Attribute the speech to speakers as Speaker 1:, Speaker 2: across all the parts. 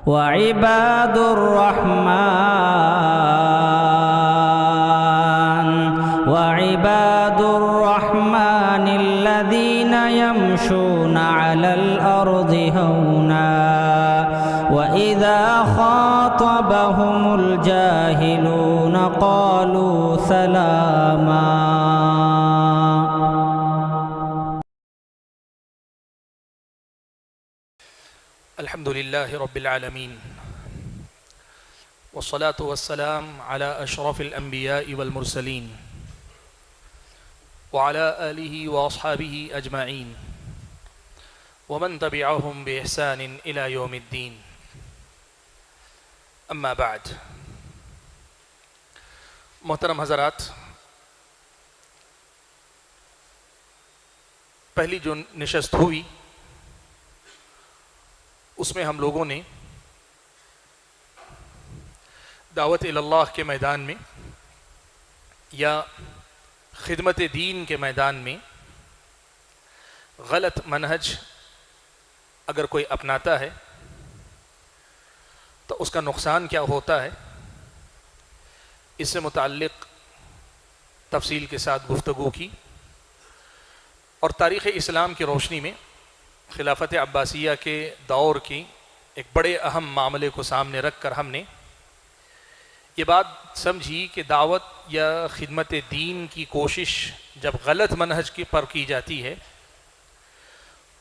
Speaker 1: وعباد الرحمن الذين يمشون على الأرض هونا وإذا خاطبهم الجاهلون قالوا سلاما.
Speaker 2: الحمد لله رب العالمين والصلاة والسلام على أشرف الأنبياء والمرسلين وعلى آله وأصحابه أجمعين ومن تبعهم بإحسان إلى يوم الدين. أما بعد، محترم حضرات، پہلی جو نشست ہوئی اس میں ہم لوگوں نے دعوت اللہ کے میدان میں یا خدمت دین کے میدان میں غلط منہج اگر کوئی اپناتا ہے تو اس کا نقصان کیا ہوتا ہے، اس سے متعلق تفصیل کے ساتھ گفتگو کی، اور تاریخ اسلام کی روشنی میں خلافت عباسیہ کے دور کی ایک بڑے اہم معاملے کو سامنے رکھ کر ہم نے یہ بات سمجھی کہ دعوت یا خدمت دین کی کوشش جب غلط منہج پر کی جاتی ہے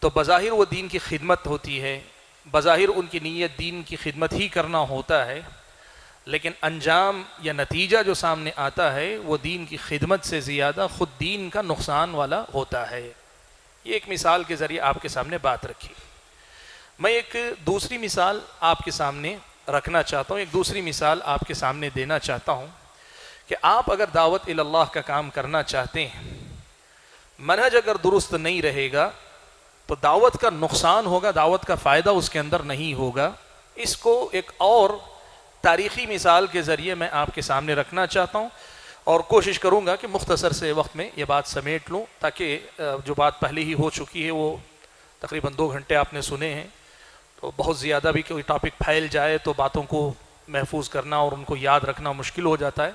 Speaker 2: تو بظاہر وہ دین کی خدمت ہوتی ہے، بظاہر ان کی نیت دین کی خدمت ہی کرنا ہوتا ہے، لیکن انجام یا نتیجہ جو سامنے آتا ہے وہ دین کی خدمت سے زیادہ خود دین کا نقصان والا ہوتا ہے۔ یہ ایک مثال کے ذریعے آپ کے سامنے بات رکھی۔ میں ایک دوسری مثال آپ کے سامنے رکھنا چاہتا ہوں، ایک دوسری مثال آپ کے سامنے دینا چاہتا ہوں کہ آپ اگر دعوت اللہ کا کام کرنا چاہتے ہیں، منہج اگر درست نہیں رہے گا تو دعوت کا نقصان ہوگا، دعوت کا فائدہ اس کے اندر نہیں ہوگا۔ اس کو ایک اور تاریخی مثال کے ذریعے میں آپ کے سامنے رکھنا چاہتا ہوں، اور کوشش کروں گا کہ مختصر سے وقت میں یہ بات سمیٹ لوں، تاکہ جو بات پہلے ہی ہو چکی ہے وہ تقریباً 2 گھنٹے آپ نے سنے ہیں، تو بہت زیادہ بھی کوئی ٹاپک پھیل جائے تو باتوں کو محفوظ کرنا اور ان کو یاد رکھنا مشکل ہو جاتا ہے،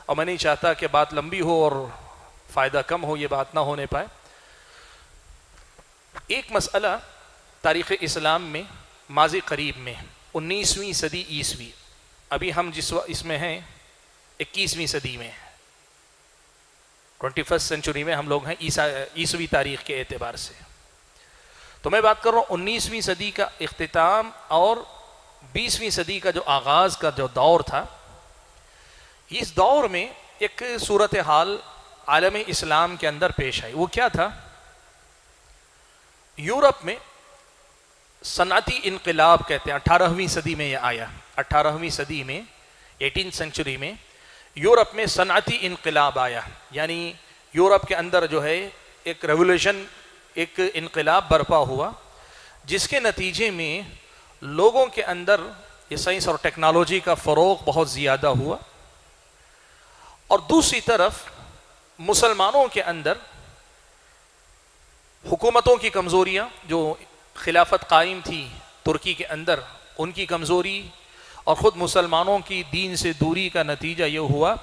Speaker 2: اور میں نہیں چاہتا کہ بات لمبی ہو اور فائدہ کم ہو، یہ بات نہ ہونے پائے۔ ایک مسئلہ تاریخ اسلام میں ماضی قریب میں 19ویں صدی عیسوی، ابھی ہم اس میں ہیں 21ویں صدی میں، 21st سینچری میں ہم لوگ ہیں عیسوی تاریخ کے اعتبار سے، تو میں بات کر رہا ہوں 19ویں صدی کا اختتام اور 20ویں صدی کا جو آغاز کا جو دور تھا۔ اس دور میں ایک صورتحال عالم اسلام کے اندر پیش آئی، وہ کیا تھا؟ یورپ میں صنعتی انقلاب کہتے ہیں، 18ویں صدی میں یہ آیا، 18ویں صدی میں 18 سینچری میں یورپ میں صنعتی انقلاب آیا، یعنی یورپ کے اندر جو ہے ایک ریولوشن، ایک انقلاب برپا ہوا، جس کے نتیجے میں لوگوں کے اندر یہ سائنس اور ٹیکنالوجی کا فروغ بہت زیادہ ہوا، اور دوسری طرف مسلمانوں کے اندر حکومتوں کی کمزوریاں، جو خلافت قائم تھی ترکی کے اندر، ان کی کمزوری اور خود مسلمانوں کی دین سے دوری کا نتیجہ یہ ہوا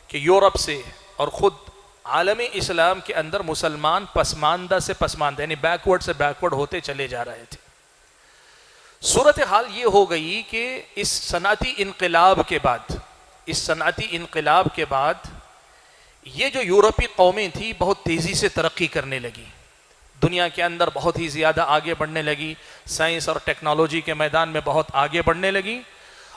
Speaker 2: کہ یورپ سے اور خود عالم اسلام کے اندر مسلمان پسماندہ سے پسماندہ، یعنی بیکورڈ سے بیکورڈ ہوتے چلے جا رہے تھے۔ صورتحال یہ ہو گئی کہ اس صنعتی انقلاب کے بعد یہ جو یورپی قومیں تھیں بہت تیزی سے ترقی کرنے لگی، دنیا کے اندر بہت ہی زیادہ آگے بڑھنے لگی، سائنس اور ٹیکنالوجی کے میدان میں بہت آگے بڑھنے لگی،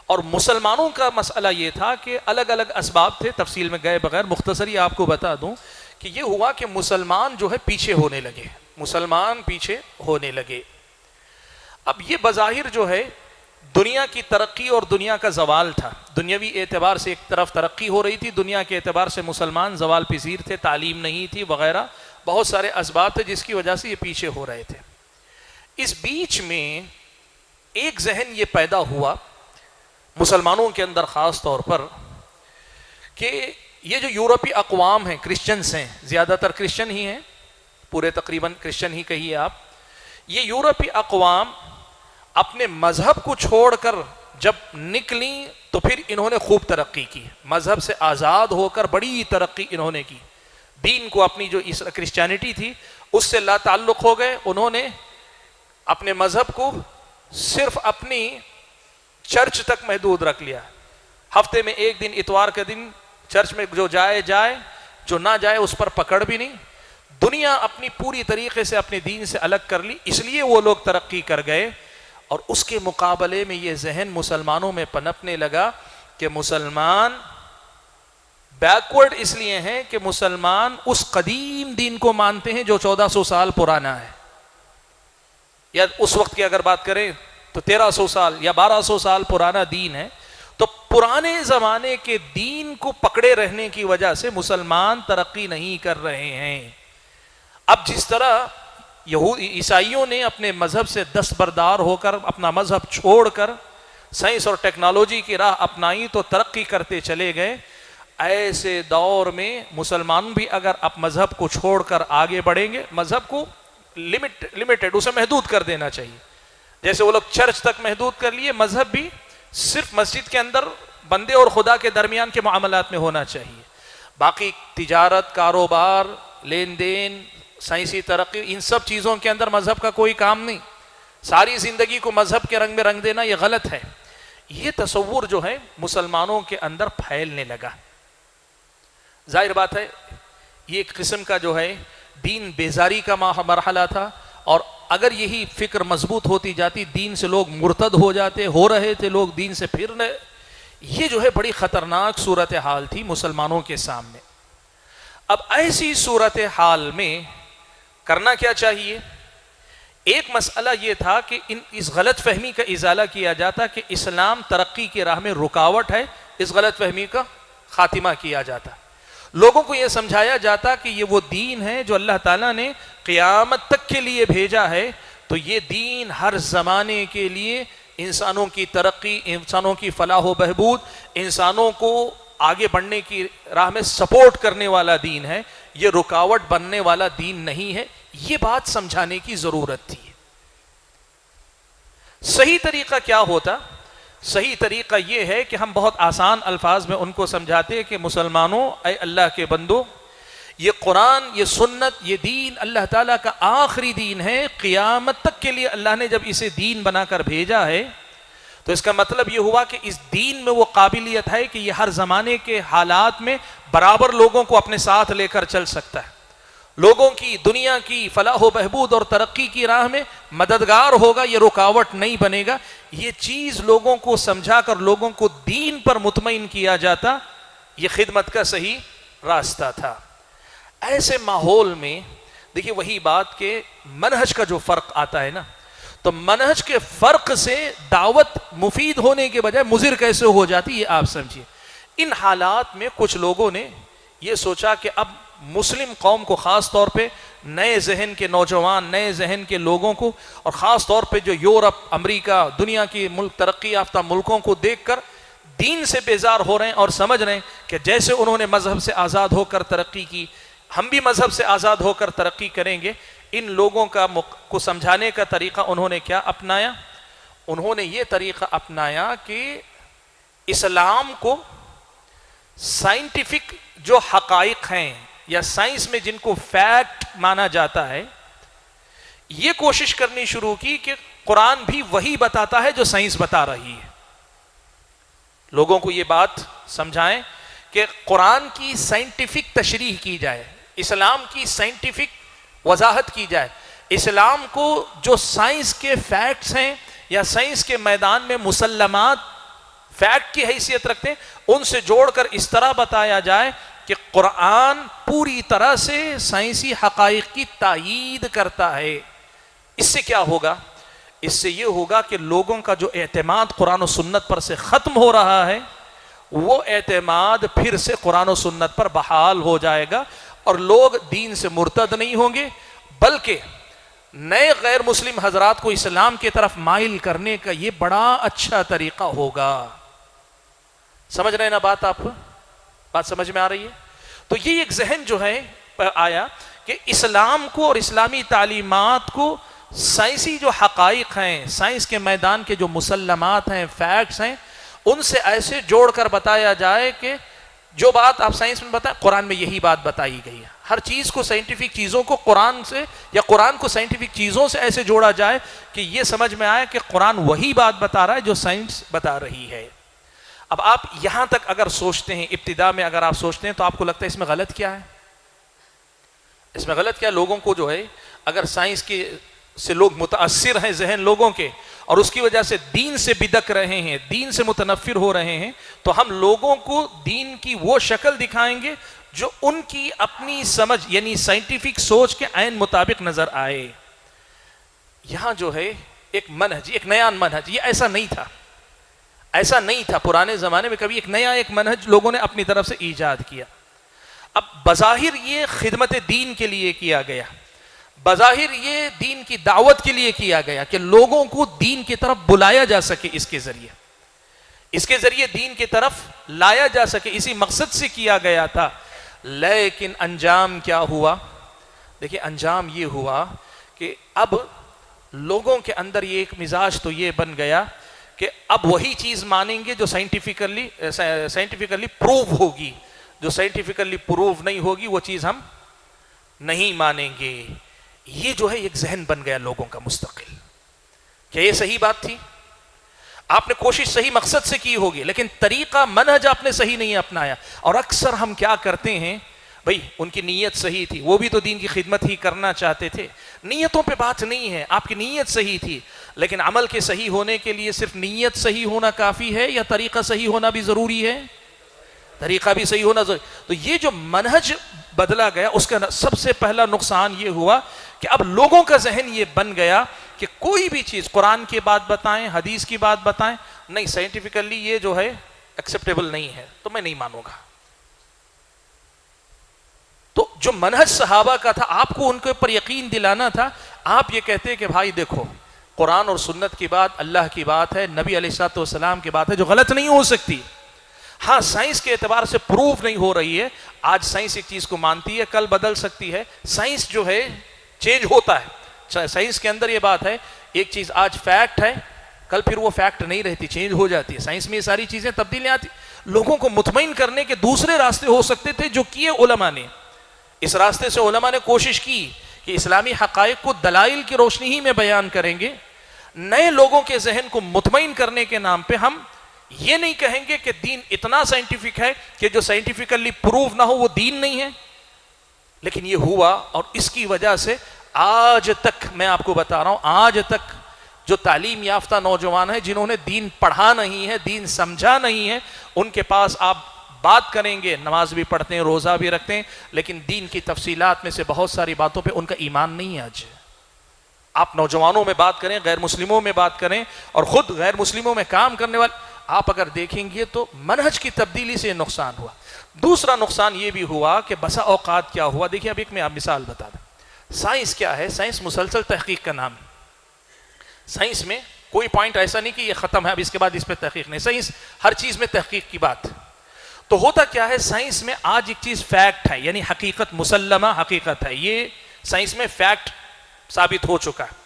Speaker 2: اور مسلمانوں کا مسئلہ یہ تھا کہ الگ الگ اسباب تھے، تفصیل میں گئے بغیر مختصری آپ کو بتا دوں کہ یہ ہوا کہ مسلمان جو ہے پیچھے ہونے لگے۔ اب یہ بظاہر جو ہے دنیا کی ترقی اور دنیا کا زوال تھا، دنیاوی اعتبار سے ایک طرف ترقی ہو رہی تھی، دنیا کے اعتبار سے مسلمان زوال پذیر تھے، تعلیم نہیں تھی وغیرہ، بہت سارے اسباب تھے جس کی وجہ سے یہ پیچھے ہو رہے تھے۔ اس بیچ میں ایک ذہن یہ پیدا ہوا مسلمانوں کے اندر خاص طور پر کہ یہ جو یورپی اقوام ہیں، کرسچنز ہیں، زیادہ تر کرسچن ہی ہیں، پورے تقریباً کرسچن ہی کہیے آپ، یہ یورپی اقوام اپنے مذہب کو چھوڑ کر جب نکلی تو پھر انہوں نے خوب ترقی کی، مذہب سے آزاد ہو کر بڑی ترقی انہوں نے کی، دین کو اپنی جو کرسچینٹی تھی اس سے لا تعلق ہو گئے، انہوں نے اپنے مذہب کو صرف اپنی چرچ تک محدود رکھ لیا، ہفتے میں ایک دن اتوار کے دن چرچ میں جو جائے جائے، جو نہ جائے اس پر پکڑ بھی نہیں، دنیا اپنی پوری طریقے سے اپنے دین سے الگ کر لی، اس لیے وہ لوگ ترقی کر گئے۔ اور اس کے مقابلے میں یہ ذہن مسلمانوں میں پنپنے لگا کہ مسلمان بیکورڈ اس لیے ہیں کہ مسلمان اس قدیم دین کو مانتے ہیں جو 1400 سال پرانا ہے، یا اس وقت کی اگر بات کریں تو 1300 سال یا 1200 سال پرانا دین ہے، تو پرانے زمانے کے دین کو پکڑے رہنے کی وجہ سے مسلمان ترقی نہیں کر رہے ہیں۔ اب جس طرح عیسائیوں نے اپنے مذہب سے دستبردار ہو کر اپنا مذہب چھوڑ کر سائنس اور ٹیکنالوجی کی راہ اپنائی تو ترقی کرتے چلے گئے، ایسے دور میں مسلمان بھی اگر اب مذہب کو چھوڑ کر آگے بڑھیں گے، مذہب کو لمیٹڈ اسے محدود کر دینا چاہیے، جیسے وہ لوگ چرچ تک محدود کر لیے، مذہب بھی صرف مسجد کے اندر بندے اور خدا کے درمیان کے معاملات میں ہونا چاہیے، باقی تجارت، کاروبار، لین دین، سائنسی ترقی، ان سب چیزوں کے اندر مذہب کا کوئی کام نہیں، ساری زندگی کو مذہب کے رنگ میں رنگ دینا یہ غلط ہے۔ یہ تصور جو ہے مسلمانوں کے اندر پھیلنے لگا، ظاہر بات ہے یہ ایک قسم کا جو ہے دین بیزاری کا مرحلہ تھا، اور اگر یہی فکر مضبوط ہوتی جاتی دین سے لوگ مرتد ہو جاتے، ہو رہے تھے لوگ دین سے پھرنے، یہ جو ہے بڑی خطرناک صورتحال تھی مسلمانوں کے سامنے۔ اب ایسی صورتحال میں کرنا کیا چاہیے؟ ایک مسئلہ یہ تھا کہ اس غلط فہمی کا ازالہ کیا جاتا کہ اسلام ترقی کی راہ میں رکاوٹ ہے، اس غلط فہمی کا خاتمہ کیا جاتا، لوگوں کو یہ سمجھایا جاتا کہ یہ وہ دین ہے جو اللہ تعالیٰ نے قیامت تک کے لیے بھیجا ہے، تو یہ دین ہر زمانے کے لیے انسانوں کی ترقی، انسانوں کی فلاح و بہبود، انسانوں کو آگے بڑھنے کی راہ میں سپورٹ کرنے والا دین ہے، یہ رکاوٹ بننے والا دین نہیں ہے۔ یہ بات سمجھانے کی ضرورت تھی۔ صحیح طریقہ کیا ہوتا؟ صحیح طریقہ یہ ہے کہ ہم بہت آسان الفاظ میں ان کو سمجھاتے کہ مسلمانوں، اے اللہ کے بندو، یہ قرآن، یہ سنت، یہ دین اللہ تعالیٰ کا آخری دین ہے، قیامت تک کے لیے اللہ نے جب اسے دین بنا کر بھیجا ہے تو اس کا مطلب یہ ہوا کہ اس دین میں وہ قابلیت ہے کہ یہ ہر زمانے کے حالات میں برابر لوگوں کو اپنے ساتھ لے کر چل سکتا ہے، لوگوں کی، دنیا کی فلاح و بہبود اور ترقی کی راہ میں مددگار ہوگا، یہ رکاوٹ نہیں بنے گا۔ یہ چیز لوگوں کو سمجھا کر لوگوں کو دین پر مطمئن کیا جاتا، یہ خدمت کا صحیح راستہ تھا۔ ایسے ماحول میں دیکھیے وہی بات کہ منہج کا جو فرق آتا ہے نا، تو منہج کے فرق سے دعوت مفید ہونے کے بجائے مضر کیسے ہو جاتی، یہ آپ سمجھیے۔ ان حالات میں کچھ لوگوں نے یہ سوچا کہ اب مسلم قوم کو، خاص طور پہ نئے ذہن کے نوجوان، نئے ذہن کے لوگوں کو، اور خاص طور پہ جو یورپ، امریکہ، دنیا کی ملک، ترقی یافتہ ملکوں کو دیکھ کر دین سے بیزار ہو رہے ہیں اور سمجھ رہے ہیں کہ جیسے انہوں نے مذہب سے آزاد ہو کر ترقی کی، ہم بھی مذہب سے آزاد ہو کر ترقی کریں گے۔ ان لوگوں کو سمجھانے کا طریقہ انہوں نے کیا اپنایا؟ انہوں نے یہ طریقہ اپنایا کہ اسلام کو سائنٹیفک جو حقائق ہیں یا سائنس میں جن کو فیکٹ مانا جاتا ہے، یہ کوشش کرنی شروع کی کہ قرآن بھی وہی بتاتا ہے جو سائنس بتا رہی ہے۔ لوگوں کو یہ بات سمجھائیں کہ قرآن کی سائنٹیفک تشریح کی جائے، اسلام کی سائنٹیفک وضاحت کی جائے، اسلام کو جو سائنس کے فیکٹس ہیں یا سائنس کے میدان میں مسلمات فیکٹ کی حیثیت رکھتے ہیں، ان سے جوڑ کر اس طرح بتایا جائے کہ قرآن پوری طرح سے سائنسی حقائق کی تائید کرتا ہے۔ اس سے کیا ہوگا؟ اس سے یہ ہوگا کہ لوگوں کا جو اعتماد قرآن و سنت پر سے ختم ہو رہا ہے، وہ اعتماد پھر سے قرآن و سنت پر بحال ہو جائے گا، اور لوگ دین سے مرتد نہیں ہوں گے، بلکہ نئے غیر مسلم حضرات کو اسلام کی طرف مائل کرنے کا یہ بڑا اچھا طریقہ ہوگا۔ سمجھ رہے ہیں نا بات؟ آپ بات سمجھ میں آ رہی ہے؟ تو یہ ایک ذہن جو ہے آیا کہ اسلام کو اور اسلامی تعلیمات کو سائنسی جو حقائق ہیں، سائنس کے میدان کے جو مسلمات ہیں، فیکٹس ہیں، ان سے ایسے جوڑ کر بتایا جائے کہ جو بات آپ سائنس میں بتائیں قرآن میں یہی بات بتائی گئی ہے. ہر چیز کو، سائنٹیفک چیزوں کو قرآن سے، یا قرآن کو سائنٹیفک چیزوں سے ایسے جوڑا جائے کہ یہ سمجھ میں آئے کہ قرآن وہی بات بتا رہا ہے جو سائنس بتا رہی ہے. اب آپ یہاں تک اگر سوچتے ہیں، ابتدا میں اگر آپ سوچتے ہیں، تو آپ کو لگتا ہے اس میں غلط کیا ہے؟ اس میں غلط کیا ہے؟ لوگوں کو جو ہے، اگر سائنس کے سے لوگ متاثر ہیں، ذہن لوگوں کے، اور اس کی وجہ سے دین سے بدک رہے ہیں، دین سے متنفر ہو رہے ہیں، تو ہم لوگوں کو دین کی وہ شکل دکھائیں گے جو ان کی اپنی سمجھ یعنی سائنٹیفک سوچ کے عین مطابق نظر آئے. یہاں جو ہے ایک منہج، ایک نیا منہج، یہ ایسا نہیں تھا، ایسا نہیں تھا پرانے زمانے میں کبھی. ایک نیا ایک منہج لوگوں نے اپنی طرف سے ایجاد کیا. اب بظاہر یہ خدمت دین کے لیے کیا گیا، بظاہر یہ دین کی دعوت کے لیے کیا گیا کہ لوگوں کو دین کی طرف بلایا جا سکے، اس کے ذریعے دین کی طرف لایا جا سکے، اسی مقصد سے کیا گیا تھا. لیکن انجام کیا ہوا؟ دیکھیں انجام یہ ہوا کہ اب لوگوں کے اندر یہ ایک مزاج تو یہ بن گیا کہ اب وہی چیز مانیں گے جو سائنٹیفیکلی پروو ہوگی، جو سائنٹیفیکلی پروو نہیں ہوگی وہ چیز ہم نہیں مانیں گے. یہ جو ہے ایک ذہن بن گیا لوگوں کا مستقل. کیا یہ صحیح بات تھی؟ آپ نے کوشش صحیح مقصد سے کی ہوگی، لیکن طریقہ منہج آپ نے صحیح نہیں اپنایا. اور اکثر ہم کیا کرتے ہیں، بھئی ان کی نیت صحیح تھی، وہ بھی تو دین کی خدمت ہی کرنا چاہتے تھے. نیتوں پہ بات نہیں ہے، آپ کی نیت صحیح تھی، لیکن عمل کے صحیح ہونے کے لیے صرف نیت صحیح ہونا کافی ہے یا طریقہ صحیح ہونا بھی ضروری ہے؟ طریقہ بھی صحیح ہونا ضروری. تو یہ جو منہج بدلا گیا، اس کا سب سے پہلا نقصان یہ ہوا کہ اب لوگوں کا ذہن یہ بن گیا کہ کوئی بھی چیز قرآن کی بات بتائیں، حدیث کی بات بتائیں، نہیں سائنٹیفیکلی یہ جو ہے ایکسیپٹیبل نہیں ہے تو میں نہیں مانوں گا. تو جو منہج صحابہ کا تھا، آپ کو ان کے اوپر یقین دلانا تھا. آپ یہ کہتے کہ بھائی دیکھو قرآن اور سنت کی بات اللہ کی بات ہے، نبی علیہ الصلوۃ والسلام کی بات ہے جو غلط نہیں ہو سکتی. ہاں سائنس کے اعتبار سے پروف نہیں ہو رہی ہے. آج سائنس ایک چیز کو مانتی ہے، کل بدل سکتی ہے. سائنس جو ہے چینج ہوتا ہے. سائنس کے اندر یہ بات ہے، ایک چیز آج فیکٹ ہے، کل پھر وہ فیکٹ نہیں رہتی، چینج ہو جاتی ہے. سائنس میں یہ ساری چیزیں تبدیلیاں آتی. لوگوں کو مطمئن کرنے کے دوسرے راستے ہو سکتے تھے جو کیے علماء نے. اس راستے سے علماء نے کوشش کی کہ اسلامی حقائق کو دلائل کی روشنی ہی میں بیان کریں گے. نئے لوگوں کے ذہن کو مطمئن کرنے کے نام پہ ہم یہ نہیں کہیں گے کہ دین اتنا سائنٹیفک ہے کہ جو سائنٹیفیکلی پروو نہ ہو وہ دین نہیں ہے. لیکن یہ ہوا، اور اس کی وجہ سے آج تک میں آپ کو بتا رہا ہوں، آج تک جو تعلیم یافتہ نوجوان ہیں جنہوں نے دین پڑھا نہیں ہے، دین سمجھا نہیں ہے، ان کے پاس آپ بات کریں گے، نماز بھی پڑھتے ہیں، روزہ بھی رکھتے ہیں، لیکن دین کی تفصیلات میں سے بہت ساری باتوں پہ ان کا ایمان نہیں ہے. آج آپ نوجوانوں میں بات کریں، غیر مسلموں میں بات کریں، اور خود غیر مسلموں میں کام کرنے والے آپ اگر دیکھیں گے تو منہج کی تبدیلی سے نقصان ہوا. دوسرا نقصان یہ بھی ہوا کہ بسا اوقات کیا ہوا. دیکھیں اب ایک میں آپ مثال بتا دیں. سائنس کیا ہے؟ سائنس مسلسل تحقیق کا نام ہے. سائنس میں کوئی پوائنٹ ایسا نہیں کہ یہ ختم ہے اب اس کے بعد اس پہ تحقیق نہیں. سائنس ہر چیز میں تحقیق کی بات. تو ہوتا کیا ہے سائنس میں؟ آج ایک چیز فیکٹ ہے، یعنی حقیقت مسلمہ حقیقت ہے، یہ سائنس میں فیکٹ ثابت ہو چکا ہے.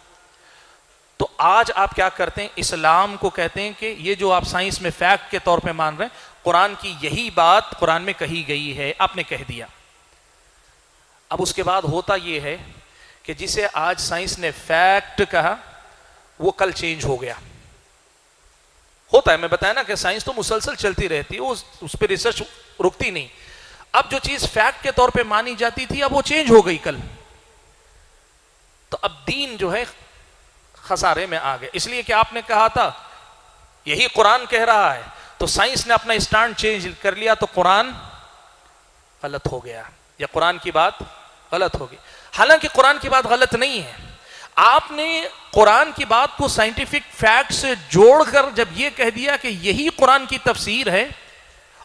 Speaker 2: تو آج آپ کیا کرتے ہیں؟ اسلام کو کہتے ہیں کہ یہ جو آپ سائنس میں فیکٹ کے طور پہ مان رہے ہیں، قرآن کی یہی بات قرآن میں کہی گئی ہے، آپ نے کہہ دیا. اب اس کے بعد ہوتا یہ ہے کہ جسے آج سائنس نے فیکٹ کہا وہ کل چینج ہو گیا. ہوتا ہے، میں بتایا نا کہ سائنس تو مسلسل چلتی رہتی ہے، اس پہ ریسرچ رکتی نہیں. اب جو چیز فیکٹ کے طور پہ مانی جاتی تھی اب وہ چینج ہو گئی کل. تو اب دین جو ہے خسارے میں آ گئے، اس لیے کہ آپ نے کہا تھا یہی قرآن کہہ رہا ہے، تو سائنس نے اپنا اسٹانڈ چینج کر لیا تو قرآن غلط ہو گیا، یا قرآن کی بات غلط ہوگی. حالانکہ قرآن کی بات غلط نہیں ہے. آپ نے قرآن کی بات کو سائنٹیفک فیکٹ سے جوڑ کر جب یہ کہہ دیا کہ یہی قرآن کی تفسیر ہے،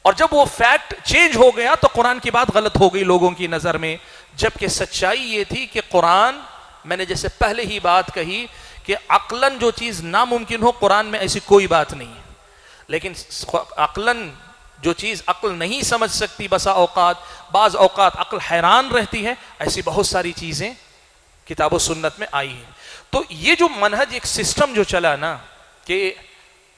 Speaker 2: اور جب وہ فیکٹ چینج ہو گیا تو قرآن کی بات غلط ہو گئی لوگوں کی نظر میں. جبکہ سچائی یہ تھی کہ قرآن، میں نے جیسے پہلے ہی بات کہی کہ عقلاً جو چیز ناممکن ہو قرآن میں ایسی کوئی بات نہیں ہے. لیکن عقلاً جو چیز عقل نہیں سمجھ سکتی، بسا اوقات بعض اوقات عقل حیران رہتی ہے، ایسی بہت ساری چیزیں کتاب و سنت میں آئی ہیں. تو یہ جو منہج ایک سسٹم جو چلا نا کہ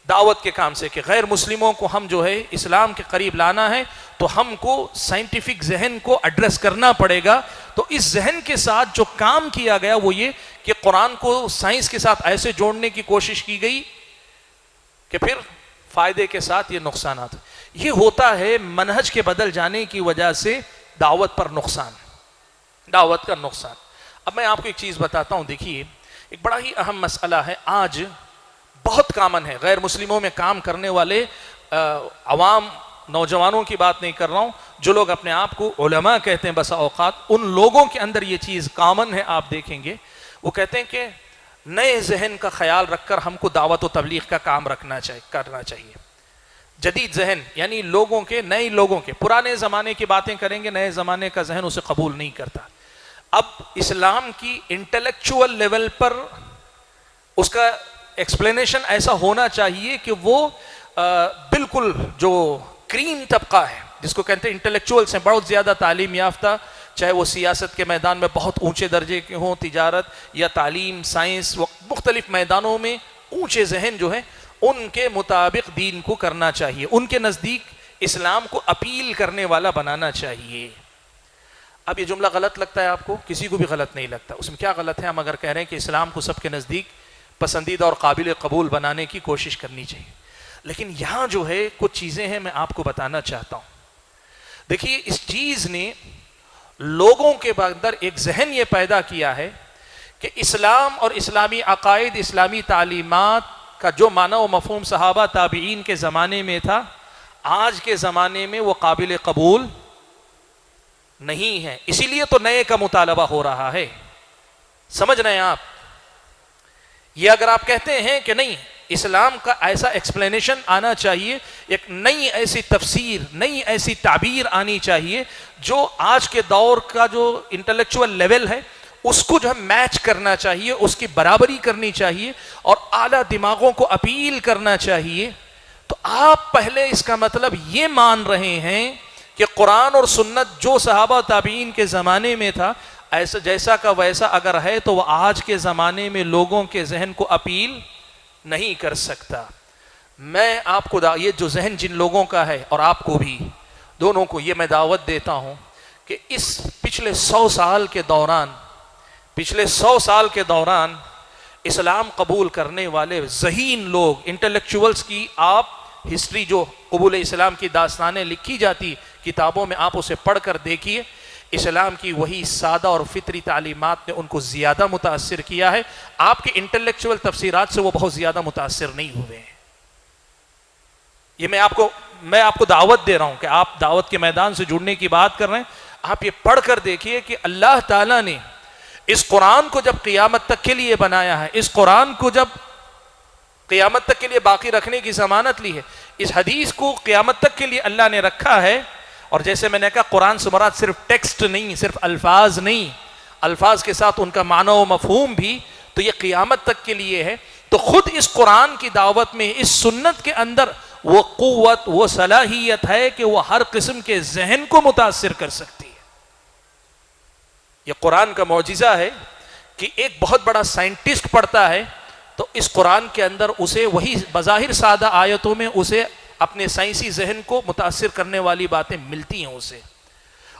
Speaker 2: دعوت کے کام سے کہ غیر مسلموں کو ہم جو ہے اسلام کے قریب لانا ہے تو ہم کو سائنٹیفک ذہن کو ایڈریس کرنا پڑے گا. تو اس ذہن کے ساتھ جو کام کیا گیا وہ یہ کہ قرآن کو سائنس کے ساتھ ایسے جوڑنے کی کوشش کی گئی کہ پھر فائدے کے ساتھ یہ نقصانات. یہ ہوتا ہے منہج کے بدل جانے کی وجہ سے دعوت پر نقصان, دعوت کا نقصان. اب میں آپ کو ایک چیز بتاتا ہوں, دیکھیے ایک بڑا ہی اہم مسئلہ ہے, آج بہت کامن ہے غیر مسلموں میں کام کرنے والے عوام نوجوانوں کی بات نہیں کر رہا ہوں, جو لوگ اپنے آپ کو علماء کہتے ہیں بسا اوقات, ان لوگوں کے اندر یہ چیز کامن ہے. آپ دیکھیں گے وہ کہتے ہیں کہ نئے ذہن کا خیال رکھ کر ہم کو دعوت و تبلیغ کا کام کرنا چاہیے. جدید ذہن یعنی لوگوں کے, نئے لوگوں کے, پرانے زمانے کی باتیں کریں گے, نئے زمانے کا ذہن اسے قبول نہیں کرتا. اب اسلام کی انٹلیکچوئل لیول پر اس کا ایکسپلینیشن ایسا ہونا چاہیے کہ وہ بالکل جو کریم طبقہ ہے جس کو کہتے ہیں انٹلیکچوئلس ہیں, بہت زیادہ تعلیم یافتہ, چاہے وہ سیاست کے میدان میں بہت اونچے درجے کے ہوں, تجارت یا تعلیم, سائنس, مختلف میدانوں میں اونچے ذہن جو ہیں, ان کے مطابق دین کو کرنا چاہیے, ان کے نزدیک اسلام کو اپیل کرنے والا بنانا چاہیے. اب یہ جملہ غلط لگتا ہے آپ کو؟ کسی کو بھی غلط نہیں لگتا. اس میں کیا غلط ہے؟ ہم اگر کہہ رہے ہیں کہ اسلام کو سب کے نزدیک پسندیدہ اور قابل قبول بنانے کی کوشش کرنی چاہیے, لیکن یہاں جو ہے کچھ چیزیں ہیں میں آپ کو بتانا چاہتا ہوں. دیکھیے اس چیز نے لوگوں کے اندر ایک ذہن یہ پیدا کیا ہے کہ اسلام اور اسلامی عقائد, اسلامی تعلیمات کا جو معنی و مفہوم صحابہ تابعین کے زمانے میں تھا, آج کے زمانے میں وہ قابل قبول نہیں ہے. اسی لیے تو نئے کا مطالبہ ہو رہا ہے. سمجھ رہے ہیں آپ؟ یہ اگر آپ کہتے ہیں کہ نہیں اسلام کا ایسا ایکسپلینیشن آنا چاہیے, ایک نئی ایسی تفسیر, نئی ایسی تعبیر آنی چاہیے جو آج کے دور کا جو انٹلیکچوئل لیول ہے اس کو جو ہے میچ کرنا چاہیے, اس کی برابری کرنی چاہیے اور اعلیٰ دماغوں کو اپیل کرنا چاہیے. تو آپ پہلے اس کا مطلب یہ مان رہے ہیں کہ قرآن اور سنت جو صحابہ تابعین کے زمانے میں تھا ایسا جیسا کا ویسا اگر ہے تو وہ آج کے زمانے میں لوگوں کے ذہن کو اپیل نہیں کر سکتا. میں آپ کو یہ جو ذہن جن لوگوں کا ہے اور آپ کو بھی دونوں کو یہ میں دعوت دیتا ہوں کہ اس پچھلے 100 سال کے دوران اسلام قبول کرنے والے ذہین لوگ, انٹلیکچوئلس کی آپ ہسٹری جو قبول اسلام کی داستانیں لکھی جاتی کتابوں میں آپ اسے پڑھ کر دیکھیے, اسلام کی وہی سادہ اور فطری تعلیمات نے ان کو زیادہ متاثر کیا ہے. آپ کی انٹلیکچوئل تفسیرات سے وہ بہت زیادہ متاثر نہیں ہوئے ہیں. یہ میں آپ کو دعوت دے رہا ہوں کہ آپ دعوت کے میدان سے جڑنے کی بات کر رہے ہیں, آپ یہ پڑھ کر دیکھیے کہ اللہ تعالیٰ نے اس قرآن کو جب قیامت تک کے لیے بنایا ہے, اس قرآن کو جب قیامت تک کے لیے باقی رکھنے کی ضمانت لی ہے, اس حدیث کو قیامت تک کے لیے اللہ نے رکھا ہے. اور جیسے میں نے کہا قرآن سے مراد صرف ٹیکسٹ نہیں, صرف الفاظ نہیں, الفاظ کے ساتھ ان کا معنی و مفہوم بھی, تو یہ قیامت تک کے لیے ہے. تو خود اس قرآن کی دعوت میں, اس سنت کے اندر وہ قوت, وہ صلاحیت ہے کہ وہ ہر قسم کے ذہن کو متاثر کر سکتی ہے. یہ قرآن کا معجزہ ہے کہ ایک بہت بڑا سائنٹسٹ پڑھتا ہے تو اس قرآن کے اندر اسے وہی بظاہر سادہ آیتوں میں اسے اپنے سائنسی ذہن کو متاثر کرنے والی باتیں ملتی ہیں اسے.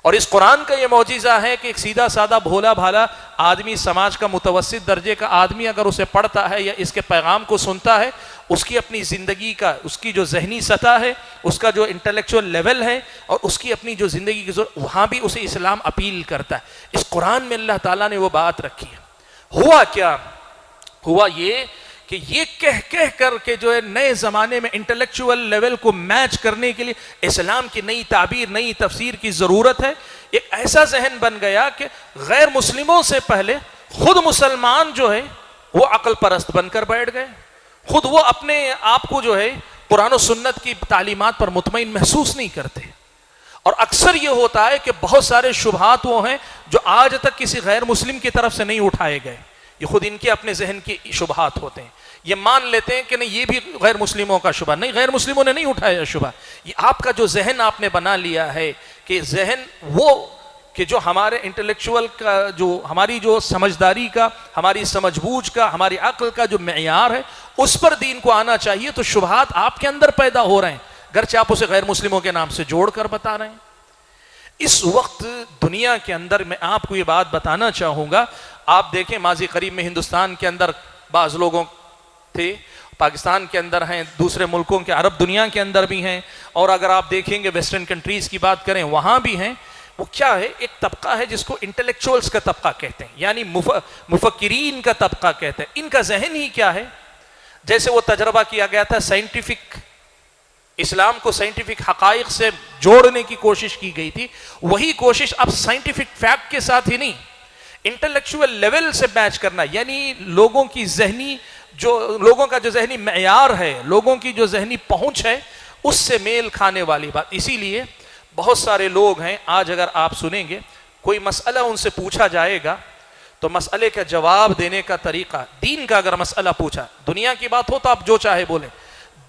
Speaker 2: اور اس قرآن کا یہ معجزہ ہے کہ ایک سیدھا سادہ بھولا بھالا آدمی, سماج کا متوسط درجے کا آدمی اگر اسے پڑھتا ہے یا اس کے پیغام کو سنتا ہے, اس کی اپنی زندگی کا, اس کی جو ذہنی سطح ہے, اس کا جو انٹلیکچوئل لیول ہے اور اس کی اپنی جو زندگی کی ضرورت, وہاں بھی اسے اسلام اپیل کرتا ہے. اس قرآن میں اللہ تعالیٰ نے وہ بات رکھی ہے. ہوا کیا؟ ہوا یہ کہ یہ کہہ کر کے جو ہے نئے زمانے میں انٹلیکچوئل لیول کو میچ کرنے کے لیے اسلام کی نئی تعبیر, نئی تفسیر کی ضرورت ہے. ایک ایسا ذہن بن گیا کہ غیر مسلموں سے پہلے خود مسلمان جو ہے وہ عقل پرست بن کر بیٹھ گئے. خود وہ اپنے آپ کو جو ہے قرآن و سنت کی تعلیمات پر مطمئن محسوس نہیں کرتے. اور اکثر یہ ہوتا ہے کہ بہت سارے شبہات وہ ہیں جو آج تک کسی غیر مسلم کی طرف سے نہیں اٹھائے گئے, یہ خود ان کے اپنے ذہن کے شبہات ہوتے ہیں. یہ مان لیتے ہیں کہ نہیں یہ بھی غیر مسلموں کا شبہ, نہیں, غیر مسلموں نے نہیں اٹھایا شبہ. یہ آپ کا جو ذہن آپ نے بنا لیا ہے کہ ذہن وہ کہ جو ہمارے انٹلیکچوئل کا جو ہماری جو سمجھداری کا ہماری سمجھ بوجھ کا ہماری عقل کا جو معیار ہے اس پر دین کو آنا چاہیے، تو شبہات آپ کے اندر پیدا ہو رہے ہیں گرچہ آپ اسے غیر مسلموں کے نام سے جوڑ کر بتا رہے ہیں۔ اس وقت دنیا کے اندر میں آپ کو یہ بات بتانا چاہوں گا، آپ دیکھیں ماضی قریب میں ہندوستان کے اندر بعض لوگوں تھے، پاکستان کے اندر ہیں، دوسرے ملکوں کے عرب دنیا کے اندر بھی ہیں، اور اگر آپ دیکھیں گے ویسٹرن کنٹریز کی بات کریں وہاں بھی ہیں۔ وہ کیا ہے؟ ایک طبقہ ہے جس کو انٹلیکچوئلز کا طبقہ کہتے ہیں، یعنی مفکرین کا طبقہ کہتے ہیں۔ ان کا ذہن ہی کیا ہے؟ جیسے وہ تجربہ کیا گیا تھا سائنٹیفک، اسلام کو سائنٹیفک حقائق سے جوڑنے کی کوشش کی گئی تھی، وہی کوشش اب سائنٹیفک فیکٹ کے ساتھ ہی نہیں، انٹلیکچوئل لیول سے میچ کرنا، یعنی لوگوں کا جو ذہنی معیار ہے، لوگوں کی جو ذہنی پہنچ ہے، اس سے میل کھانے والی بات۔ اسی لیے بہت سارے لوگ ہیں، آج اگر آپ سنیں گے کوئی مسئلہ ان سے پوچھا جائے گا تو مسئلے کا جواب دینے کا طریقہ، دین کا اگر مسئلہ پوچھا، دنیا کی بات ہو تو آپ جو چاہے بولیں،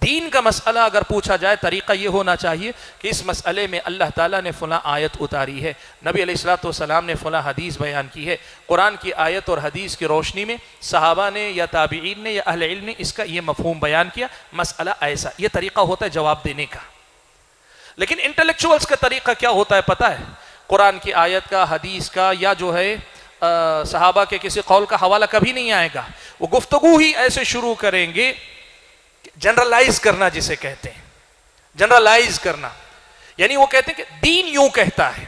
Speaker 2: دین کا مسئلہ اگر پوچھا جائے طریقہ یہ ہونا چاہیے کہ اس مسئلے میں اللہ تعالیٰ نے فلاں آیت اتاری ہے، نبی علیہ الصلوۃ والسلام نے فلاں حدیث بیان کی ہے، قرآن کی آیت اور حدیث کی روشنی میں صحابہ نے یا تابعین نے یا اہل علم نے اس کا یہ مفہوم بیان کیا، مسئلہ ایسا، یہ طریقہ ہوتا ہے جواب دینے کا۔ لیکن انٹلیکچوئلز کا طریقہ کیا ہوتا ہے پتہ ہے؟ قرآن کی آیت کا، حدیث کا، یا جو ہے صحابہ کے کسی قول کا حوالہ کبھی نہیں آئے گا، وہ گفتگو ہی ایسے شروع کریں گے، جنرلائز کرنا جسے کہتے ہیں، جنرلائز کرنا، یعنی وہ کہتے ہیں کہ دین یوں کہتا ہے،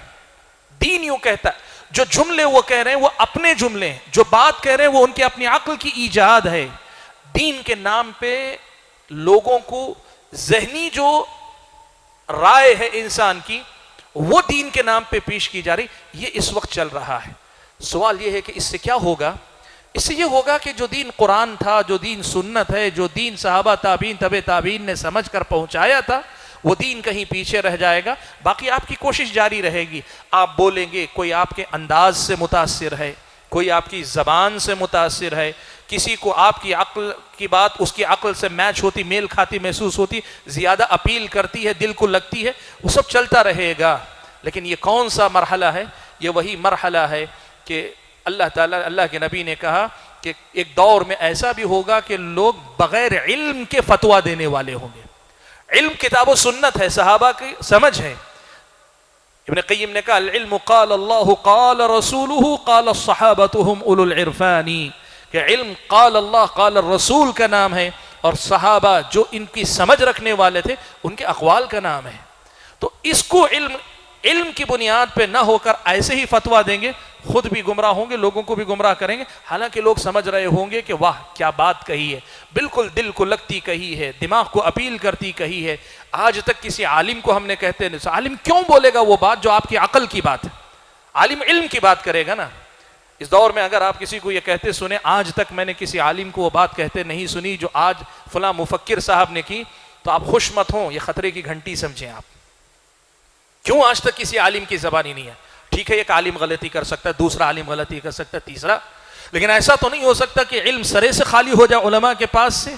Speaker 2: دین یوں کہتا ہے، جو جملے وہ کہہ رہے ہیں وہ اپنے جملے ہیں، جو بات کہہ رہے ہیں وہ ان کی اپنی عقل کی ایجاد ہے۔ دین کے نام پہ لوگوں کو ذہنی جو رائے ہے انسان کی، وہ دین کے نام پہ پیش کی جا رہی، یہ اس وقت چل رہا ہے۔ سوال یہ ہے کہ اس سے کیا ہوگا؟ اس سے یہ ہوگا کہ جو دین قرآن تھا، جو دین سنت ہے، جو دین صحابہ تابعین تبع تابعین نے سمجھ کر پہنچایا تھا، وہ دین کہیں پیچھے رہ جائے گا۔ باقی آپ کی کوشش جاری رہے گی، آپ بولیں گے، کوئی آپ کے انداز سے متاثر ہے، کوئی آپ کی زبان سے متاثر ہے، کسی کو آپ کی عقل کی بات اس کی عقل سے میچ ہوتی، میل کھاتی محسوس ہوتی، زیادہ اپیل کرتی ہے، دل کو لگتی ہے، وہ سب چلتا رہے گا۔ لیکن یہ کون سا مرحلہ ہے؟ یہ وہی مرحلہ ہے کہ اللہ تعالیٰ، اللہ کے نبی نے کہا کہ ایک دور میں ایسا بھی ہوگا کہ لوگ بغیر علم کے فتویٰ دینے والے ہوں گے۔ علم کتاب و سنت ہے، صحابہ کی سمجھ ہے۔ ابن قیم نے کہا العلم قال اللہ قال رسولہ قال صحابتہم اولو العرفان، کہ علم قال اللہ قال الرسول کا نام ہے، اور صحابہ جو ان کی سمجھ رکھنے والے تھے ان کے اقوال کا نام ہے۔ تو اس کو علم کی بنیاد پہ نہ ہو کر ایسے ہی فتویٰ دیں گے، خود بھی گمراہ ہوں گے، لوگوں کو بھی گمراہ کریں گے، حالانکہ لوگ سمجھ رہے ہوں گے کہ واہ کیا بات کہی ہے، بالکل دل کو لگتی کہی ہے، دماغ کو اپیل کرتی کہی ہے۔ آج تک کسی عالم کو ہم نے کہتے ہیں، عالم کیوں بولے گا وہ بات جو آپ کی عقل کی بات ہے؟ عالم علم کی بات کرے گا نا۔ اس دور میں اگر آپ کسی کو یہ کہتے سنیں، آج تک میں نے کسی عالم کو وہ بات کہتے نہیں سنی جو آج فلاں مفکر صاحب نے کی، تو آپ خوش مت ہوں، یہ خطرے کی گھنٹی سمجھیں آپ۔ کیوں آج تک کسی عالم کی زبانی نہیں ہے؟ ٹھیک ہے ایک عالم غلطی کر سکتا ہے، دوسرا عالم غلطی کر سکتا ہے، تیسرا، لیکن ایسا تو نہیں ہو سکتا کہ علم سرے سے خالی ہو جائے علماء کے پاس سے،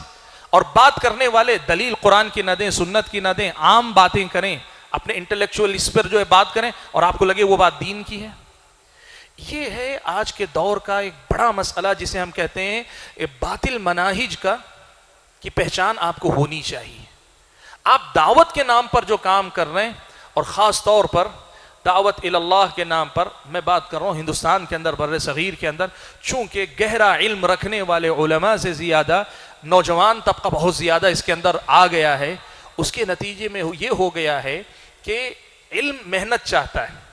Speaker 2: اور بات کرنے والے دلیل قرآن کی نہ دیں، سنت کی نہ دیں، عام باتیں کریں، اپنے انٹلیکچوئل اس پر جو ہے بات کریں، اور آپ کو لگے وہ بات دین کی ہے۔ یہ ہے آج کے دور کا ایک بڑا مسئلہ جسے ہم کہتے ہیں باطل مناہج کی پہچان آپ کو ہونی چاہیے۔ آپ دعوت کے نام پر جو کام کر رہے ہیں، اور خاص طور پر دعوت اللہ کے نام پر میں بات کر رہا ہوں، ہندوستان کے اندر، بر صغیر کے اندر، چونکہ گہرا علم رکھنے والے علماء سے زیادہ نوجوان طبقہ بہت زیادہ اس کے اندر آ گیا ہے، اس کے نتیجے میں یہ ہو گیا ہے کہ علم محنت چاہتا ہے۔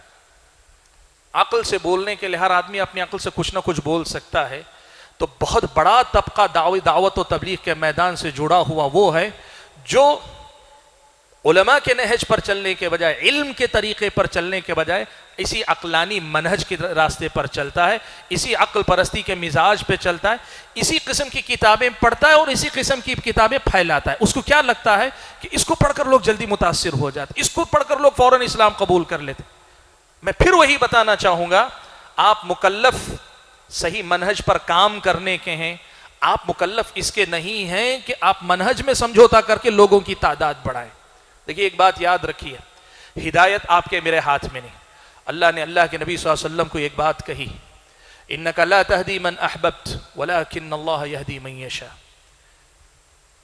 Speaker 2: عقل سے بولنے کے لیے ہر آدمی اپنی عقل سے کچھ نہ کچھ بول سکتا ہے، تو بہت بڑا طبقہ دعوت و تبلیغ کے میدان سے جڑا ہوا وہ ہے جو علماء کے نہج پر چلنے کے بجائے، علم کے طریقے پر چلنے کے بجائے اسی عقلانی منہج کے راستے پر چلتا ہے، اسی عقل پرستی کے مزاج پہ چلتا ہے، اسی قسم کی کتابیں پڑھتا ہے اور اسی قسم کی کتابیں پھیلاتا ہے۔ اس کو کیا لگتا ہے کہ اس کو پڑھ کر لوگ جلدی متاثر ہو جاتے، اس کو پڑھ کر لوگ فوراً اسلام قبول کر لیتے۔ میں پھر وہی بتانا چاہوں گا، آپ مکلف صحیح منہج پر کام کرنے کے ہیں، آپ مکلف اس کے نہیں ہیں کہ آپ منہج میں سمجھوتا کر کے لوگوں کی تعداد بڑھائیں۔ دیکھیے ایک بات یاد رکھیے، ہدایت آپ کے میرے ہاتھ میں نہیں، اللہ نے اللہ کے نبی صلی اللہ علیہ وسلم کو ایک بات کہی، انک لا تہدی من احببت ولکن اللہ یہدی من یشاء۔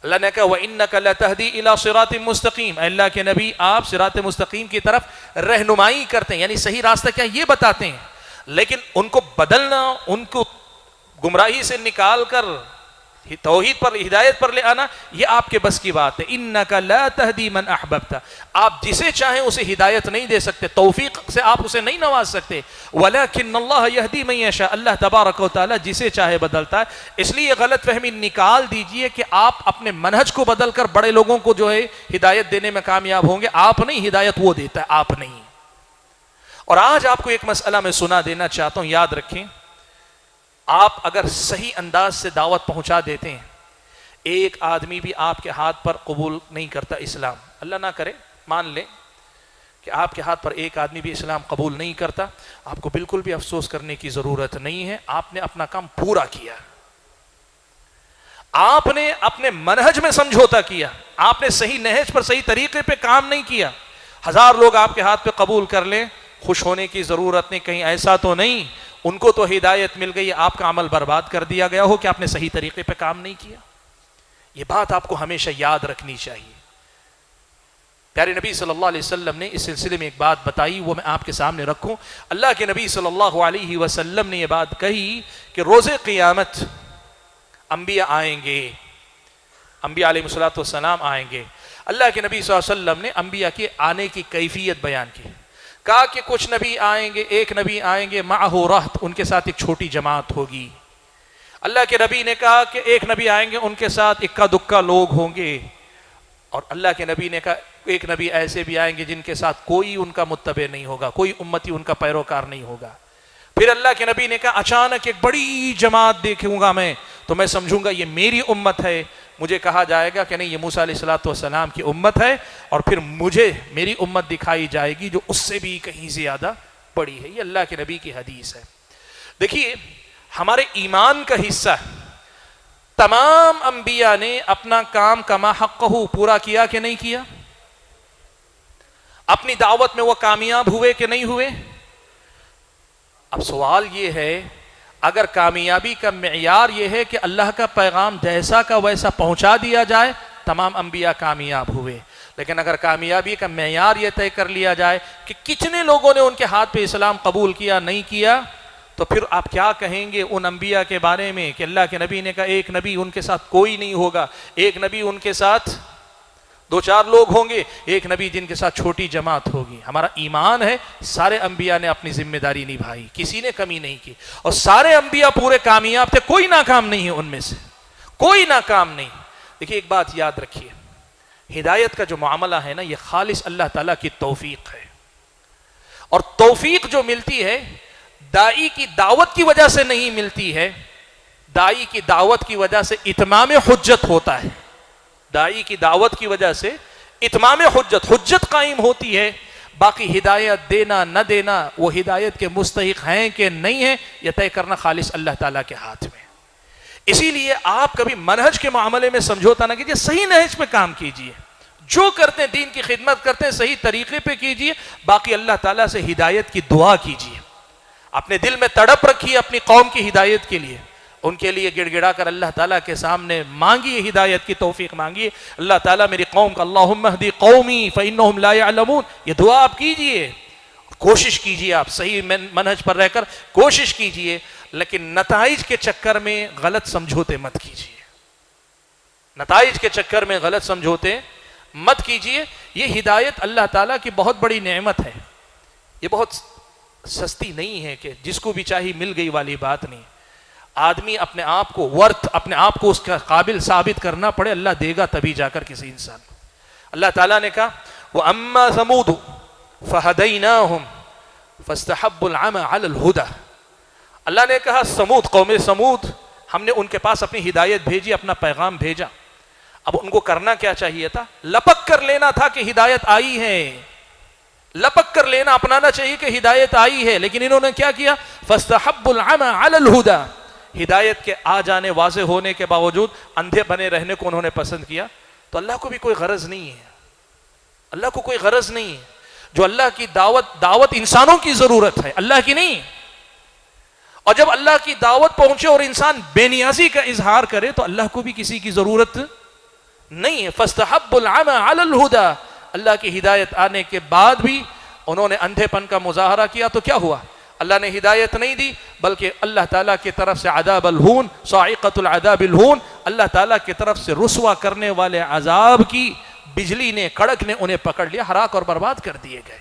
Speaker 2: اللہ نے کہا وانک لتہدی الی صراط مستقیم، اے اللہ کے نبی آپ صراط مستقیم کی طرف رہنمائی کرتے ہیں، یعنی صحیح راستہ کیا یہ بتاتے ہیں، لیکن ان کو بدلنا، ان کو گمراہی سے نکال کر توحید پر، ہدایت پر لے آنا، یہ آپ کے بس کی بات ہے۔ انک لا تہدی من احببت، آپ جسے چاہیں اسے ہدایت نہیں دے سکتے، توفیق سے آپ اسے نہیں نواز سکتے، ولکن اللہ یہدی من یشاء، اللہ تبارک و تعالی جسے چاہے بدلتا ہے۔ اس لیے یہ غلط فہمی نکال دیجئے کہ آپ اپنے منہج کو بدل کر بڑے لوگوں کو جو ہے ہدایت دینے میں کامیاب ہوں گے، آپ نہیں، ہدایت وہ دیتا ہے، آپ نہیں۔ اور آج آپ کو ایک مسئلہ میں سنا دینا چاہتا ہوں، یاد رکھیں، آپ اگر صحیح انداز سے دعوت پہنچا دیتے ہیں، ایک آدمی بھی آپ کے ہاتھ پر قبول نہیں کرتا اسلام، اللہ نہ کرے مان لیں کہ آپ کے ہاتھ پر ایک آدمی بھی اسلام قبول نہیں کرتا، آپ کو بالکل بھی افسوس کرنے کی ضرورت نہیں ہے، آپ نے اپنا کام پورا کیا، آپ نے اپنے منہج میں سمجھوتا کیا، آپ نے صحیح نہج پر صحیح طریقے پہ کام نہیں کیا۔ ہزار لوگ آپ کے ہاتھ پہ قبول کر لیں، خوش ہونے کی ضرورت نہیں، کہیں ایسا تو نہیں ان کو تو ہدایت مل گئی، آپ کا عمل برباد کر دیا گیا ہو کہ آپ نے صحیح طریقے پہ کام نہیں کیا۔ یہ بات آپ کو ہمیشہ یاد رکھنی چاہیے۔ پیارے نبی صلی اللہ علیہ وسلم نے اس سلسلے میں ایک بات بتائی، وہ میں آپ کے سامنے رکھوں۔ اللہ کے نبی صلی اللہ علیہ وسلم نے یہ بات کہی کہ روز قیامت انبیاء آئیں گے، انبیاء علیہ الصلوۃ والسلام آئیں گے۔ اللہ کے نبی صلی اللہ علیہ وسلم نے انبیاء کے آنے کی کیفیت بیان کی، کہا کہ کچھ نبی آئیں گے، ایک نبی آئیں گے معہ رہط، ان کے ساتھ ایک چھوٹی جماعت ہوگی۔ اللہ کے نبی نے کہا کہ ایک نبی آئیں گے، ان کے ساتھ اکا دکا لوگ ہوں گے، اور اللہ کے نبی نے کہا ایک نبی ایسے بھی آئیں گے جن کے ساتھ کوئی ان کا متبع نہیں ہوگا، کوئی امتی ان کا پیروکار نہیں ہوگا۔ پھر اللہ کے نبی نے کہا اچانک ایک بڑی جماعت دیکھوں گا میں تو میں سمجھوں گا یہ میری امت ہے، مجھے کہا جائے گا کہ نہیں یہ موسیٰ علیہ السلام کی امت ہے، اور پھر مجھے میری امت دکھائی جائے گی جو اس سے بھی کہیں زیادہ بڑی ہے۔ یہ اللہ کے نبی کی حدیث ہے۔ دیکھیے ہمارے ایمان کا حصہ تمام انبیاء نے اپنا کام کما حقہ پورا کیا کہ نہیں کیا؟ اپنی دعوت میں وہ کامیاب ہوئے کہ نہیں ہوئے؟ اب سوال یہ ہے اگر کامیابی کا معیار یہ ہے کہ اللہ کا پیغام جیسا کا ویسا پہنچا دیا جائے، تمام انبیاء کامیاب ہوئے، لیکن اگر کامیابی کا معیار یہ طے کر لیا جائے کہ کتنے لوگوں نے ان کے ہاتھ پہ اسلام قبول کیا نہیں کیا، تو پھر آپ کیا کہیں گے ان انبیاء کے بارے میں کہ اللہ کے نبی نے کہا ایک نبی ان کے ساتھ کوئی نہیں ہوگا، ایک نبی ان کے ساتھ دو چار لوگ ہوں گے، ایک نبی جن کے ساتھ چھوٹی جماعت ہوگی۔ ہمارا ایمان ہے سارے انبیاء نے اپنی ذمہ داری نبھائی، کسی نے کمی نہیں کی، اور سارے انبیاء پورے کامیاب تھے، کوئی ناکام نہیں ہے ان میں سے، کوئی ناکام نہیں۔ دیکھیے ایک بات یاد رکھیے، ہدایت کا جو معاملہ ہے نا یہ خالص اللہ تعالیٰ کی توفیق ہے، اور توفیق جو ملتی ہے داعی کی دعوت کی وجہ سے نہیں ملتی ہے، داعی کی دعوت کی وجہ سے اتمام حجت ہوتا ہے، داعی کی دعوت کی وجہ سے اتمام حجت قائم ہوتی ہے، باقی ہدایت دینا نہ دینا وہ ہدایت کے مستحق ہیں کہ نہیں ہیں یہ طے کرنا خالص اللہ تعالیٰ کے ہاتھ میں۔ اسی لیے آپ کبھی منہج کے معاملے میں سمجھوتا نہ کیجیے، صحیح نہج پہ کام کیجیے، جو کرتے ہیں دین کی خدمت کرتے ہیں صحیح طریقے پہ کیجیے، باقی اللہ تعالیٰ سے ہدایت کی دعا کیجیے، اپنے دل میں تڑپ رکھیے اپنی قوم کی ہدایت کے لیے، ان کے لیے گڑ گڑا کر اللہ تعالیٰ کے سامنے مانگیے، ہدایت کی توفیق مانگیے، اللہ تعالیٰ میری قوم کا اللہم اہدی قومی فإنہم لا يعلمون، یہ دعا آپ کیجئے، کوشش کیجئے، آپ صحیح منہج پر رہ کر کوشش کیجئے، لیکن نتائج کے چکر میں غلط سمجھوتے مت کیجئے، نتائج کے چکر میں غلط سمجھوتے مت کیجئے۔ یہ ہدایت اللہ تعالیٰ کی بہت بڑی نعمت ہے، یہ بہت سستی نہیں ہے کہ جس کو بھی چاہی مل گئی والی بات نہیں، آدمی اپنے آپ کو اپنے آپ کو اس کا قابل ثابت کرنا پڑے، اللہ دے گا تبھی جا کر کسی انسان کو۔ اللہ تعالیٰ نے کہا وَأَمَّا ثَمُودُ فَهَدَيْنَاهُمْ فَاسْتَحَبُّوا الْعَمَى عَلَى الْهُدَى، اللہ نے کہا سمود، قوم سمود، ہم نے ان کے پاس اپنی ہدایت بھیجی، اپنا پیغام بھیجا، اب ان کو کرنا کیا چاہیے تھا؟ لپک کر لینا تھا کہ ہدایت آئی ہے، لپک کر لینا اپنانا چاہیے کہ ہدایت آئی ہے، لیکن انہوں نے کیا کیا؟ فَاسْتَحَبُّوا الْعَمَى عَلَى الْهُدَى، ہدایت کے آ جانے واضح ہونے کے باوجود اندھے بنے رہنے کو انہوں نے پسند کیا۔ تو اللہ کو بھی کوئی غرض نہیں ہے، اللہ کو کوئی غرض نہیں ہے، جو اللہ کی دعوت انسانوں کی ضرورت ہے، اللہ کی نہیں. اور جب اللہ کی دعوت پہنچے اور انسان بے نیازی کا اظہار کرے تو اللہ کو بھی کسی کی ضرورت نہیں ہے. فاستحبوا العمى على الهدى. اللہ کی ہدایت آنے کے بعد بھی انہوں نے اندھے پن کا مظاہرہ کیا تو کیا ہوا؟ اللہ نے ہدایت نہیں دی، بلکہ اللہ تعالیٰ کی طرف سے عذاب الہون، صاعقۃ العذاب الہون، اللہ تعالیٰ کی طرف سے رسوا کرنے والے عذاب کی بجلی نے، کڑک نے انہیں پکڑ لیا، ہلاک اور برباد کر دیے گئے.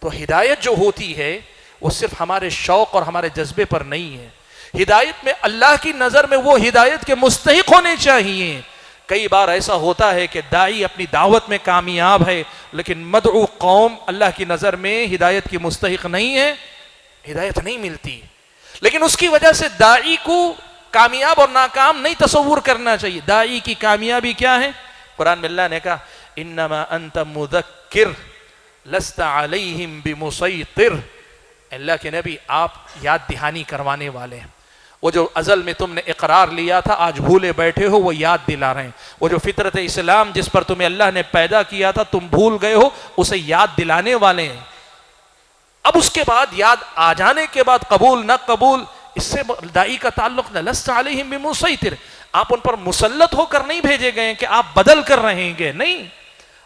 Speaker 2: تو ہدایت جو ہوتی ہے وہ صرف ہمارے شوق اور ہمارے جذبے پر نہیں ہے. ہدایت میں اللہ کی نظر میں وہ ہدایت کے مستحق ہونے چاہیے. کئی بار ایسا ہوتا ہے کہ داعی اپنی دعوت میں کامیاب ہے لیکن مدعو قوم اللہ کی نظر میں ہدایت کی مستحق نہیں ہے، ہدایت نہیں ملتی. لیکن اس کی وجہ سے داعی کو کامیاب اور ناکام نہیں تصور کرنا چاہیے. داعی کی کامیابی کیا ہے؟ قرآن میں اللہ نے کہا انما انت مذکر لست علیہم بمسیطر. اللہ کے نبی آپ یاد دہانی کروانے والے ہیں. وہ جو ازل میں تم نے اقرار لیا تھا آج بھولے بیٹھے ہو وہ یاد دلا رہے ہیں. وہ جو فطرت اسلام جس پر تمہیں اللہ نے پیدا کیا تھا تم بھول گئے ہو اسے یاد دلانے والے ہیں. اب اس کے بعد یاد آ جانے کے بعد قبول نہ قبول اس سے داعی کا تعلق نہ. لست علیہم بمسیطر. آپ ان پر مسلط ہو کر نہیں بھیجے گئے کہ آپ بدل کر رہیں گے، نہیں.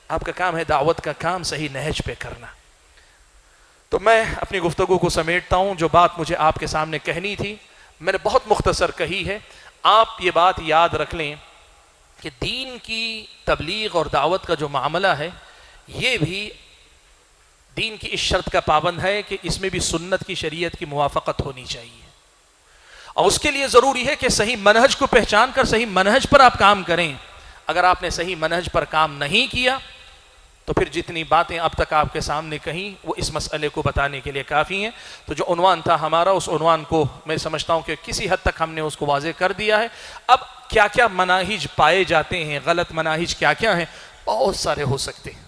Speaker 2: آپ کا کام ہے دعوت کا کام صحیح نہج پہ کرنا. تو میں اپنی گفتگو کو سمیٹتا ہوں. جو بات مجھے آپ کے سامنے کہنی تھی میں نے بہت مختصر کہی ہے. آپ یہ بات یاد رکھ لیں کہ دین کی تبلیغ اور دعوت کا جو معاملہ ہے یہ بھی دین کی اس شرط کا پابند ہے کہ اس میں بھی سنت کی، شریعت کی موافقت ہونی چاہیے. اور اس کے لیے ضروری ہے کہ صحیح منہج کو پہچان کر صحیح منہج پر آپ کام کریں. اگر آپ نے صحیح منہج پر کام نہیں کیا تو پھر جتنی باتیں اب تک آپ کے سامنے کہیں وہ اس مسئلے کو بتانے کے لیے کافی ہیں. تو جو عنوان تھا ہمارا اس عنوان کو میں سمجھتا ہوں کہ کسی حد تک ہم نے اس کو واضح کر دیا ہے. اب کیا کیا مناہج پائے جاتے ہیں، غلط مناہج کیا کیا ہیں، بہت سارے ہو سکتے ہیں.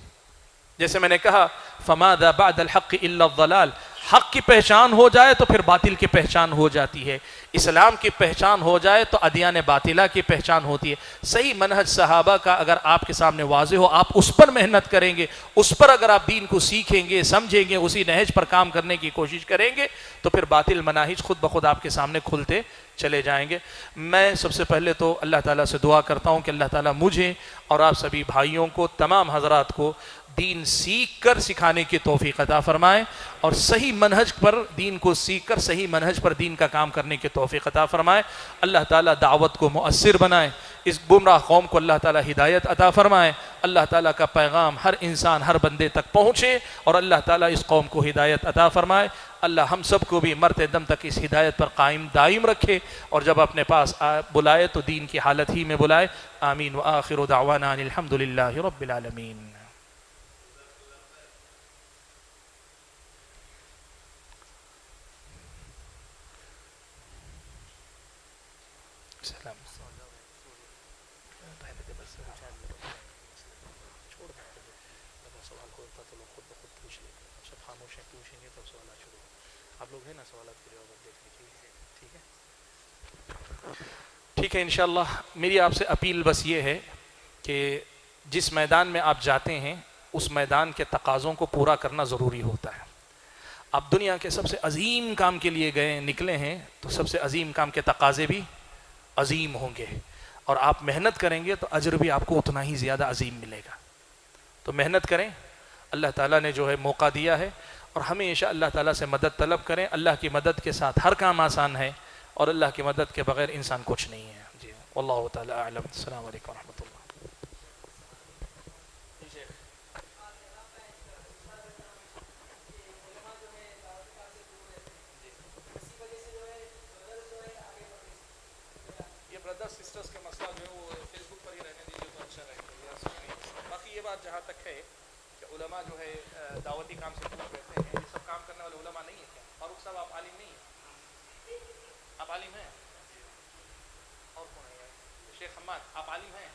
Speaker 2: جیسے میں نے کہا فماذا بعد الحق الا الضلال. حق کی پہچان ہو جائے تو پھر باطل کی پہچان ہو جاتی ہے. اسلام کی پہچان ہو جائے تو ادیان باطلہ کی پہچان ہوتی ہے. صحیح منہج صحابہ کا اگر آپ کے سامنے واضح ہو آپ اس پر محنت کریں گے، اس پر اگر آپ دین کو سیکھیں گے، سمجھیں گے، اسی نہج پر کام کرنے کی کوشش کریں گے تو پھر باطل مناہج خود بخود آپ کے سامنے کھلتے چلے جائیں گے. میں سب سے پہلے تو اللہ تعالیٰ سے دعا کرتا ہوں کہ اللہ تعالیٰ مجھے اور آپ سبھی بھائیوں کو، تمام حضرات کو دین سیکھ کر سکھانے کی توفیق عطا فرمائے اور صحیح منہج پر دین کو سیکھ کر صحیح منہج پر دین کا کام کرنے کی توفیق عطا فرمائے. اللہ تعالیٰ دعوت کو مؤثر بنائے، اس گمراہ قوم کو اللہ تعالیٰ ہدایت عطا فرمائے. اللہ تعالیٰ کا پیغام ہر انسان، ہر بندے تک پہنچے اور اللہ تعالیٰ اس قوم کو ہدایت عطا فرمائے. اللہ ہم سب کو بھی مرتے دم تک اس ہدایت پر قائم دائم رکھے اور جب اپنے پاس بلائے تو دین کی حالت ہی میں بلائے. آمین. وآخر دعوانا ان الحمد للہ رب العالمین. ٹھیک ہے انشاءاللہ. میری آپ سے اپیل بس یہ ہے کہ جس میدان میں آپ جاتے ہیں اس میدان کے تقاضوں کو پورا کرنا ضروری ہوتا ہے. آپ دنیا کے سب سے عظیم کام کے لیے نکلے ہیں تو سب سے عظیم کام کے تقاضے بھی عظیم ہوں گے اور آپ محنت کریں گے تو اجر بھی آپ کو اتنا ہی زیادہ عظیم ملے گا. تو محنت کریں. اللہ تعالیٰ نے جو ہے موقع دیا ہے اور ہمیشہ اللہ تعالیٰ سے مدد طلب کریں. اللہ کی مدد کے ساتھ ہر کام آسان ہے اور اللہ کی مدد کے بغیر انسان کچھ نہیں ہے. جی واللہ تعالی اعلم. السلام علیکم ورحمۃ اللہ. یہ بردر سسٹرز کا مسئلہ جو ہے وہ فیس بک پر ہی رہنے دیجیے تو اچھا رہے گا. باقی یہ بات جہاں تک ہے کہ علماء جو ہے دعوتی کام سے دور رہتے ہیں، یہ سب کام کرنے والے علماء نہیں ہیں کیا؟ فاروق صاحب آپ عالم نہیں ہیں؟ آپ عالم ہیں؟ اور کون ہے؟ شیخ حماد آپ عالم ہیں؟